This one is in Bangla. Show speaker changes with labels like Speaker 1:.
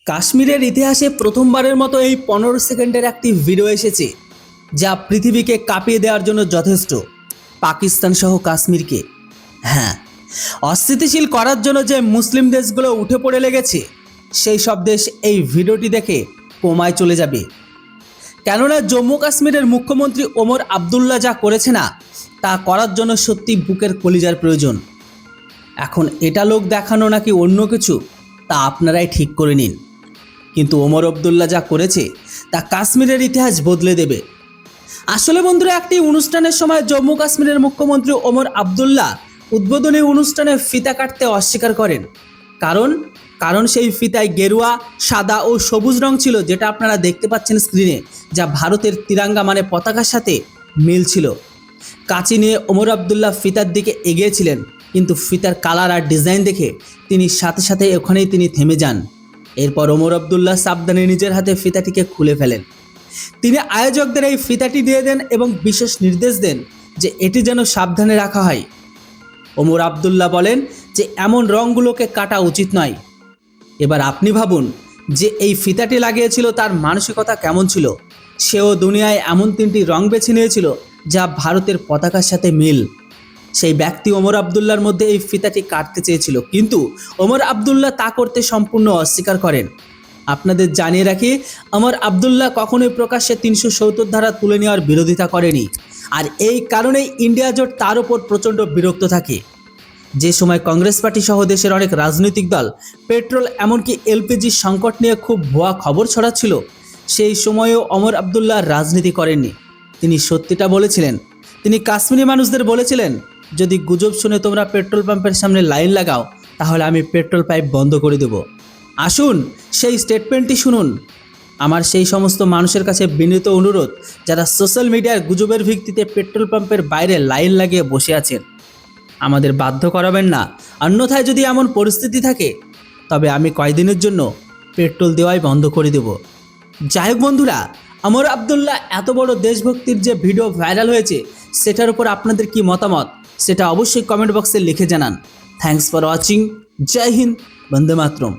Speaker 1: কাশ্মীরের ইতিহাসে প্রথমবারের মতো এই 15 সেকেন্ডের একটি ভিডিও এসেছে, যা পৃথিবীকে কাঁপিয়ে দেওয়ার জন্য যথেষ্ট। পাকিস্তান সহ কাশ্মীরকে, হ্যাঁ, অস্থিতিশীল করার জন্য যে মুসলিম দেশগুলো উঠে পড়ে লেগেছে, সেই সব দেশ এই ভিডিওটি দেখে কোমায় চলে যাবে। কেননা জম্মু কাশ্মীরের মুখ্যমন্ত্রী ওমর আবদুল্লাহ যা করেছে না, তা করার জন্য সত্যি বুকের কলিজার প্রয়োজন। এখন এটা লোক দেখানো নাকি অন্য কিছু, তা আপনারাই ঠিক করে নিন। কিন্তু ওমর আবদুল্লাহ যা করেছে তা কাশ্মীরের ইতিহাস বদলে দেবে। আসলে বন্ধুরা, একটি অনুষ্ঠানের সময় জম্মু কাশ্মীরের মুখ্যমন্ত্রী ওমর আবদুল্লাহ উদ্বোধনী অনুষ্ঠানে ফিতা কাটতে অস্বীকার করেন। কারণ সেই ফিতায় গেরুয়া, সাদা ও সবুজ রং ছিল, যেটা আপনারা দেখতে পাচ্ছেন স্ক্রিনে, যা ভারতের তিরঙ্গা মানে পতাকার সাথে মিল ছিল। কাঁচি নিয়ে ওমর আবদুল্লাহ ফিতার দিকে এগিয়েছিলেন, কিন্তু ফিতার কালার আর ডিজাইন দেখে তিনি সাথে সাথে ওখানেই তিনি থেমে যান। এরপর ওমর আবদুল্লাহ সাবধানে নিজের হাতে ফিতাটিকে খুলে ফেলেন। তিনি আয়োজকদের এই ফিতাটি দিয়ে দেন এবং বিশেষ নির্দেশ দেন যে এটি যেন সাবধানে রাখা হয়। ওমর আবদুল্লাহ বলেন যে এমন রঙগুলোকে কাটা উচিত নয়। এবার আপনি ভাবুন যে এই ফিতাটি লাগিয়েছিল তার মানসিকতা কেমন ছিল। সেও দুনিয়ায় এমন 3টি রং বেছে নিয়েছিল যা ভারতের পতাকার সাথে মিল। সেই ব্যক্তি ওমর আবদুল্লাহর মধ্যে এই ফিতাটি কাটতে চেয়েছিল, কিন্তু ওমর আবদুল্লাহ তা করতে সম্পূর্ণ অস্বীকার করেন। আপনাদের জানিয়ে রাখি, ওমর আবদুল্লাহ কখনোই প্রকাশ্যে 370 ধারা তুলে নেওয়ার বিরোধিতা করেনি। আর এই কারণেই ইন্ডিয়া জোট তার উপর প্রচণ্ড বিরক্ত থাকে। যে সময় কংগ্রেস পার্টি সহ দেশের অনেক রাজনৈতিক দল পেট্রোল এমনকি এলপিজি সংকট নিয়ে খুব ভুয়া খবর ছড়াচ্ছিল, সেই সময়েও ওমর আবদুল্লাহ রাজনীতি করেননি। তিনি সত্যিটা বলেছিলেন। তিনি কাশ্মীরি মানুষদের বলেছিলেন, যদি গুজব শুনে তোমরা পেট্রোল পাম্পের সামনে লাইন লাগাও, তাহলে আমি পেট্রোল পাইপ বন্ধ করে দেব। আসুন সেই স্টেটমেন্টটি শুনুন। আমার সেই সমস্ত মানুষের কাছে বিনীত অনুরোধ, যারা সোশ্যাল মিডিয়ার গুজবের ভিত্তিতে পেট্রোল পাম্পের বাইরে লাইন লাগিয়ে বসে আছেন, আমাদের বাধ্য করাবেন না। অন্যথায় যদি এমন পরিস্থিতি থাকে, তবে আমি কয়েকদিনের জন্য পেট্রোল দেওয়াই বন্ধ করে দেব। যাই হোক বন্ধুরা, ওমর আবদুল্লাহ এত বড় দেশভক্তির যে ভিডিও ভাইরাল হয়েছে, সেটার উপর আপনাদের কি মতামত, সেটা অবশ্যই কমেন্ট বক্সে লিখে জানান। Thanks for watching. জয় হিন্দ, বন্দে মাতরম।